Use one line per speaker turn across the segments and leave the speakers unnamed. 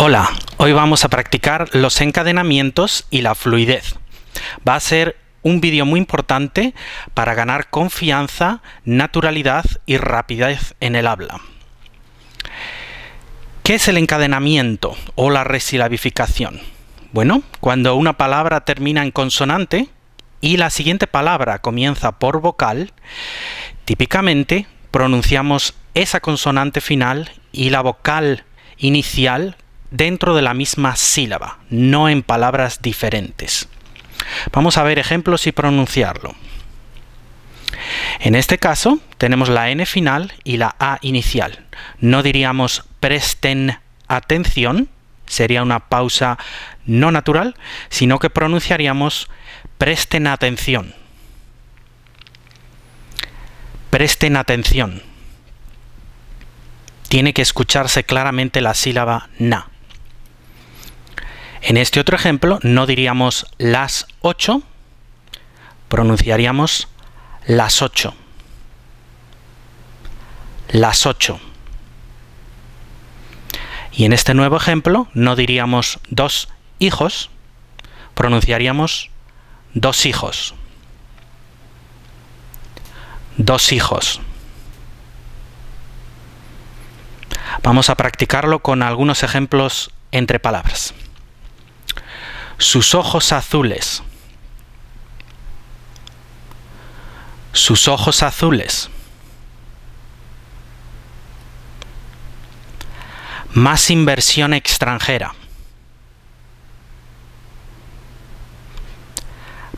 Hola, hoy vamos a practicar los encadenamientos y la fluidez. Va a ser un vídeo muy importante para ganar confianza, naturalidad y rapidez en el habla. ¿Qué es el encadenamiento o la resilabificación? Bueno, cuando una palabra termina en consonante y la siguiente palabra comienza por vocal, típicamente pronunciamos esa consonante final y la vocal inicial dentro de la misma sílaba, no en palabras diferentes. Vamos a ver ejemplos y pronunciarlo. En este caso tenemos la N final y la A inicial. No diríamos presten atención, sería una pausa no natural, sino que pronunciaríamos presten atención. Presten atención. Tiene que escucharse claramente la sílaba na. En este otro ejemplo no diríamos las 8, pronunciaríamos las 8. Las 8. Y en este nuevo ejemplo no diríamos dos hijos, pronunciaríamos dos hijos. Dos hijos. Vamos a practicarlo con algunos ejemplos entre palabras. Sus ojos azules. Sus ojos azules. Más inversión extranjera.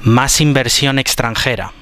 Más inversión extranjera.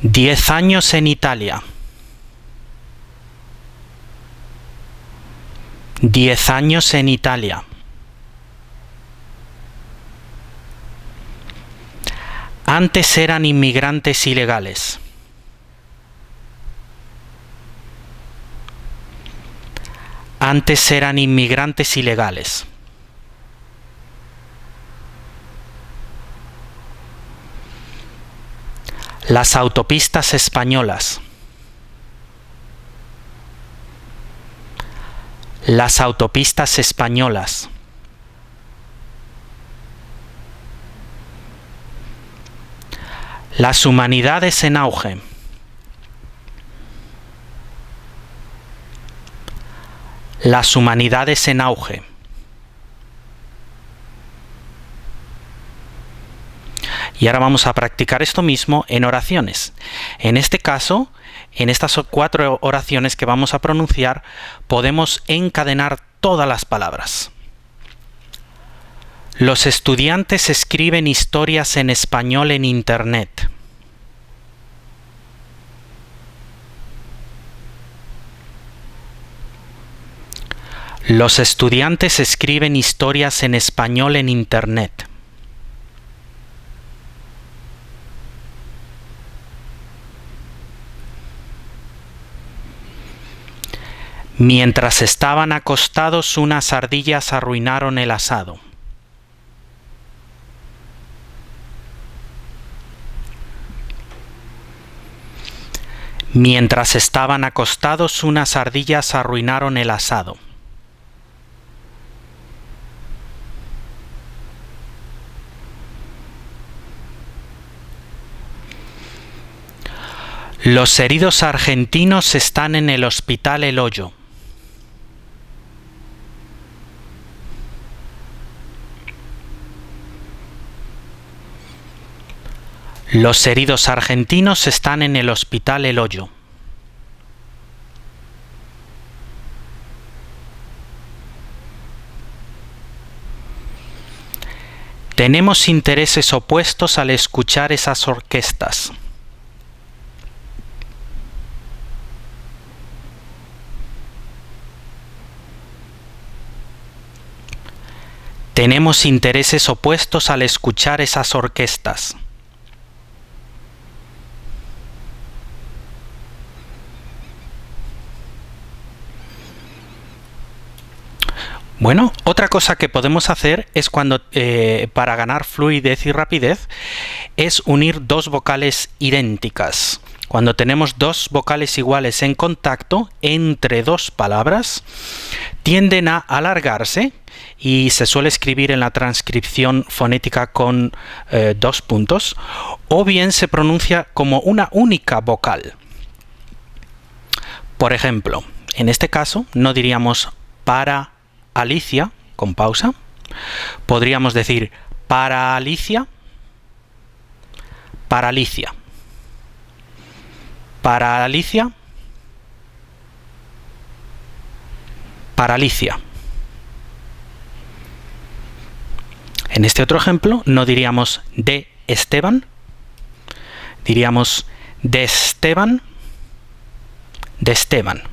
10 años en Italia. 10 años en Italia. Antes eran inmigrantes ilegales. Antes eran inmigrantes ilegales. Las autopistas españolas. Las autopistas españolas. Las humanidades en auge. Las humanidades en auge. Y ahora vamos a practicar esto mismo en oraciones. En este caso, en estas 4 oraciones que vamos a pronunciar, podemos encadenar todas las palabras. Los estudiantes escriben historias en español en Internet. Los estudiantes escriben historias en español en Internet. Mientras estaban acostados, unas ardillas arruinaron el asado. Mientras estaban acostados, unas ardillas arruinaron el asado. Los heridos argentinos están en el hospital El Hoyo. Los heridos argentinos están en el hospital El Hoyo. Tenemos intereses opuestos al escuchar esas orquestas. Tenemos intereses opuestos al escuchar esas orquestas. Bueno, otra cosa que podemos hacer es cuando, para ganar fluidez y rapidez, es unir dos vocales idénticas. cuando tenemos dos vocales iguales en contacto entre dos palabras, tienden a alargarse y se suele escribir en la transcripción fonética con 2 puntos, o bien se pronuncia como una única vocal. Por ejemplo, en este caso no diríamos para Alicia, con pausa. Podríamos decir para Alicia, para Alicia, para Alicia, para Alicia. En este otro ejemplo no diríamos de Esteban, diríamos de Esteban, de Esteban,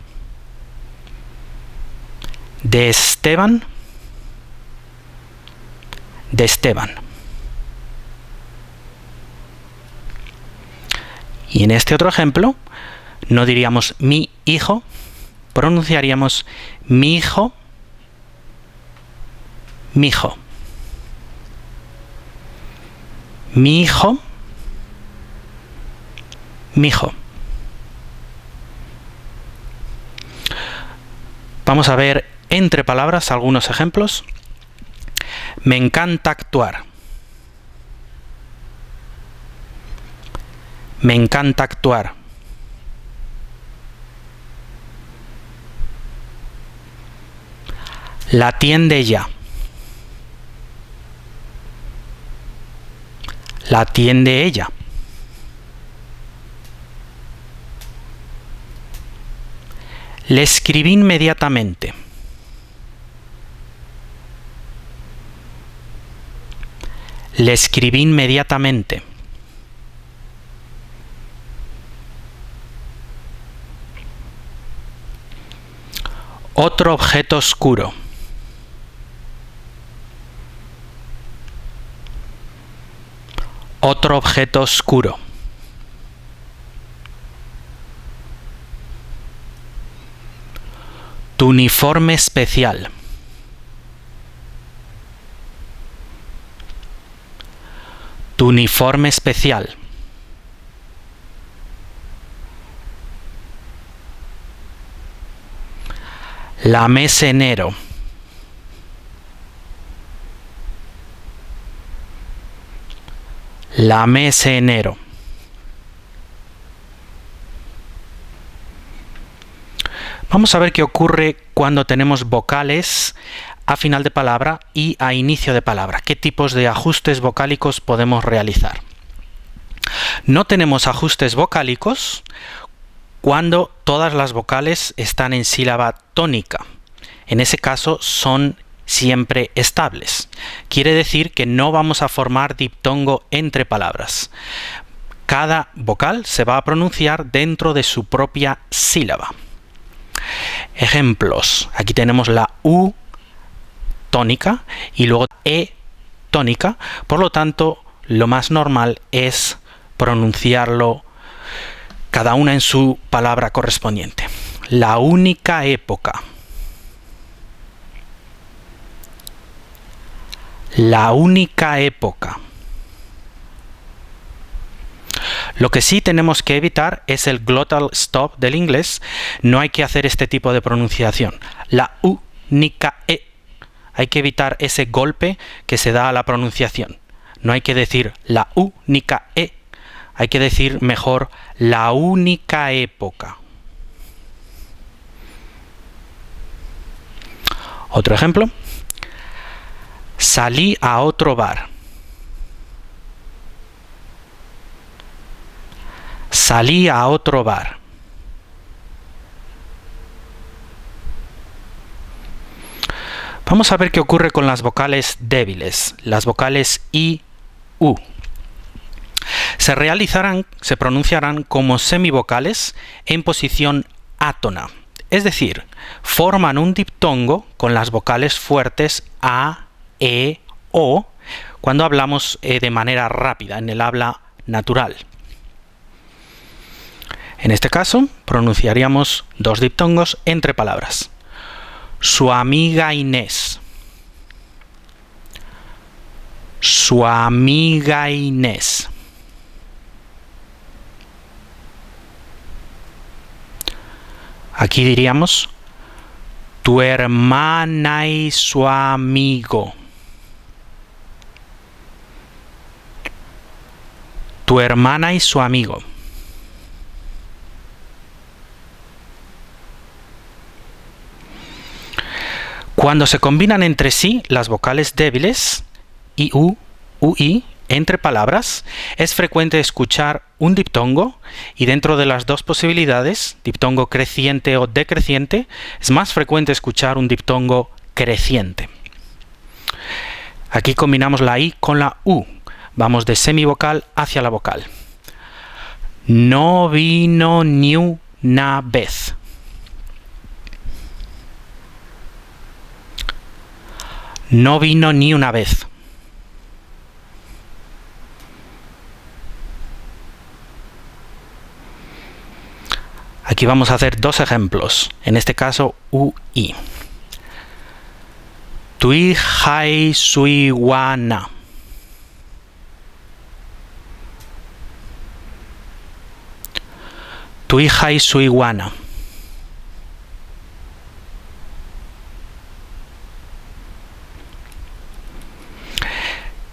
de Esteban, de Esteban. Y en este otro ejemplo no diríamos mi hijo, pronunciaríamos mi hijo, mi hijo, mi hijo, mi hijo. Vamos a ver entre palabras algunos ejemplos. Me encanta actuar. Me encanta actuar. La atiende ella. La atiende ella. Le escribí inmediatamente. Le escribí inmediatamente. Otro objeto oscuro. Otro objeto oscuro. Tu uniforme especial. Tu uniforme especial. La mes enero. La mes enero. Vamos a ver qué ocurre cuando tenemos vocales a final de palabra y a inicio de palabra. ¿Qué tipos de ajustes vocálicos podemos realizar? No tenemos ajustes vocálicos cuando todas las vocales están en sílaba tónica. En ese caso son siempre estables. Quiere decir que no vamos a formar diptongo entre palabras. Cada vocal se va a pronunciar dentro de su propia sílaba. Ejemplos. Aquí tenemos la U tónica y luego E tónica. Por lo tanto, lo más normal es pronunciarlo cada una en su palabra correspondiente. La única época. La única época. Lo que sí tenemos que evitar es el glottal stop del inglés. No hay que hacer este tipo de pronunciación. La única e. Hay que evitar ese golpe que se da a la pronunciación. No hay que decir la única e. Hay que decir mejor la única época. Otro ejemplo. Salí a otro bar. Salí a otro bar. Vamos a ver qué ocurre con las vocales débiles, las vocales I, U. Se pronunciarán como semivocales en posición átona, es decir, forman un diptongo con las vocales fuertes A, E, O cuando hablamos de manera rápida, en el habla natural. En este caso, pronunciaríamos dos diptongos entre palabras. Su amiga Inés. Su amiga Inés. Aquí diríamos tu hermana y su amigo. Tu hermana y su amigo. Cuando se combinan entre sí las vocales débiles, IU, UI, entre palabras, es frecuente escuchar un diptongo y dentro de las dos posibilidades, diptongo creciente o decreciente, es más frecuente escuchar un diptongo creciente. Aquí combinamos la I con la U. Vamos de semivocal hacia la vocal. No vino ni una vez. No vino ni una vez. Aquí vamos a hacer dos ejemplos. En este caso, UI. Tu hija y su iguana. Tu hija y su iguana.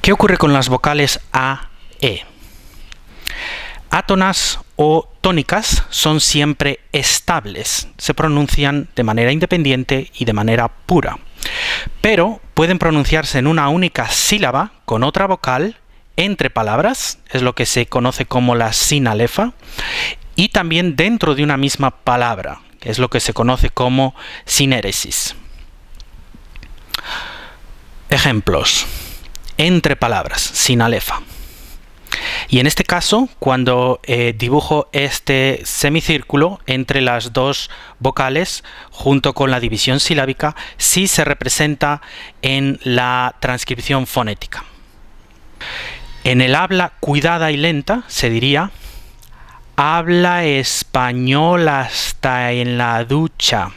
¿Qué ocurre con las vocales A, E? Átonas o tónicas son siempre estables, se pronuncian de manera independiente y de manera pura, pero pueden pronunciarse en una única sílaba con otra vocal entre palabras, es lo que se conoce como la sinalefa, y también dentro de una misma palabra, que es lo que se conoce como sinéresis. Ejemplos. Entre palabras, sinalefa. Y en este caso, cuando dibujo este semicírculo entre las dos vocales, junto con la división silábica, sí se representa en la transcripción fonética. En el habla cuidada y lenta se diría habla español hasta en la ducha.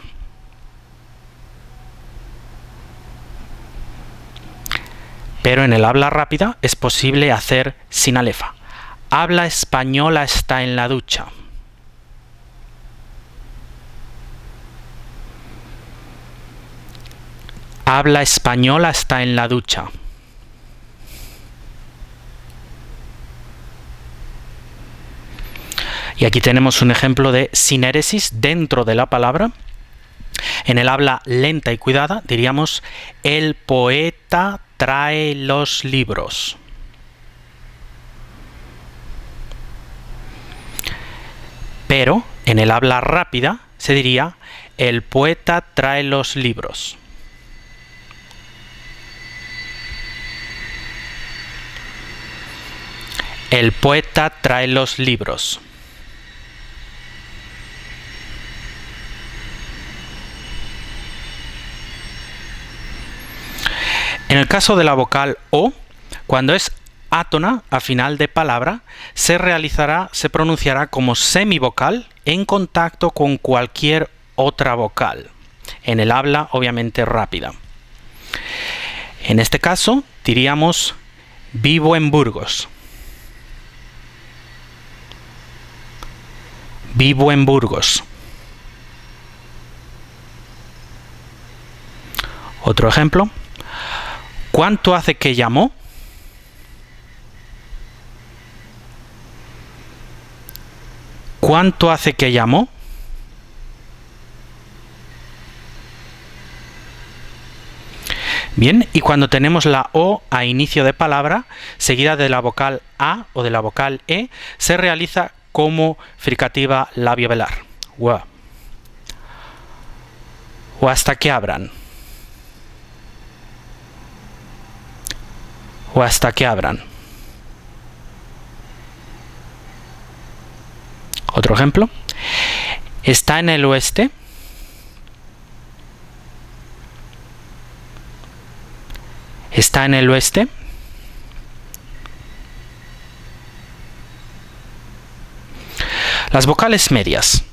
Pero en el habla rápida es posible hacer sinalefa. Habla español hasta en la ducha. Habla español hasta en la ducha. Y aquí tenemos un ejemplo de sinéresis dentro de la palabra. En el habla lenta y cuidada diríamos el poeta trae los libros. Pero en el habla rápida se diría el poeta trae los libros. El poeta trae los libros. En el caso de la vocal O, cuando es átona a final de palabra, se pronunciará como semivocal en contacto con cualquier otra vocal, en el habla obviamente rápida. En este caso diríamos vivo en Burgos. Vivo en Burgos. Otro ejemplo. ¿Cuánto hace que llamó? ¿Cuánto hace que llamó? Bien, y cuando tenemos la O a inicio de palabra, seguida de la vocal A o de la vocal E, se realiza como fricativa labio-velar. Ua. O hasta que abran. O hasta que abran. Otro ejemplo. Está en el oeste. Está en el oeste. Las vocales medias.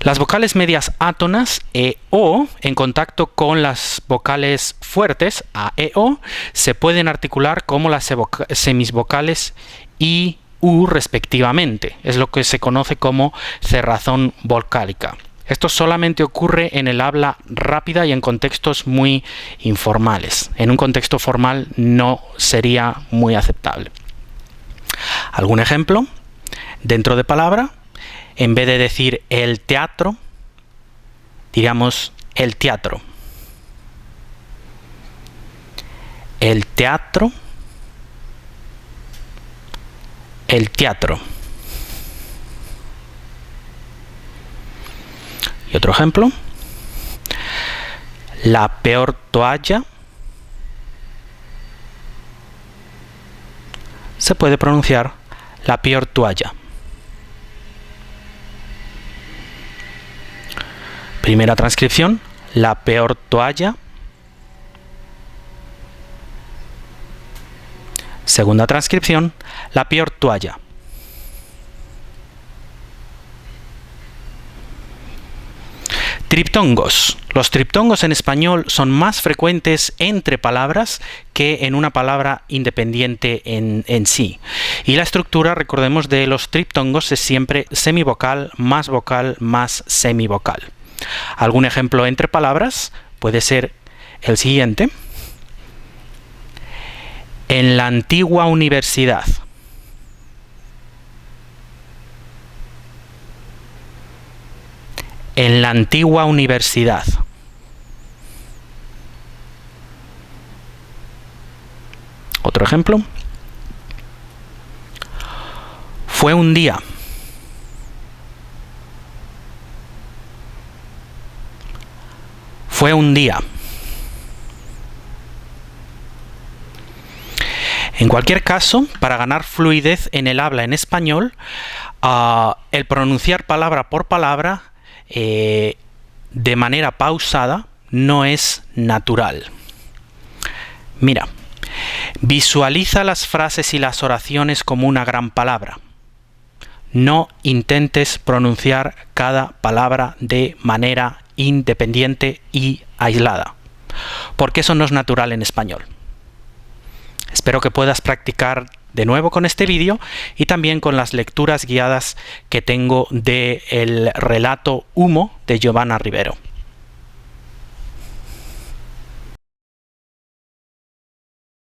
Las vocales medias átonas E-O en contacto con las vocales fuertes A-E-O se pueden articular como las semisvocales I-U respectivamente. Es lo que se conoce como cerrazón vocálica. Esto solamente ocurre en el habla rápida y en contextos muy informales. En un contexto formal no sería muy aceptable. ¿Algún ejemplo? Dentro de palabra, en vez de decir el teatro, diríamos el teatro. El teatro. El teatro. Y otro ejemplo. La peor toalla. Se puede pronunciar la peor toalla. Primera transcripción, la peor toalla. Segunda transcripción, la peor toalla. Triptongos. Los triptongos en español son más frecuentes entre palabras que en una palabra independiente en sí. Y la estructura, recordemos, de los triptongos es siempre semivocal, más semivocal. Algún ejemplo entre palabras puede ser el siguiente. En la antigua universidad. En la antigua universidad. Otro ejemplo. Fue un día. Fue un día. En cualquier caso, para ganar fluidez en el habla en español, el pronunciar palabra por palabra de manera pausada no es natural. Mira, visualiza las frases y las oraciones como una gran palabra. No intentes pronunciar cada palabra de manera independiente y aislada, porque eso no es natural en español. Espero que puedas practicar de nuevo con este vídeo y también con las lecturas guiadas que tengo del relato Humo de Giovanna Rivero.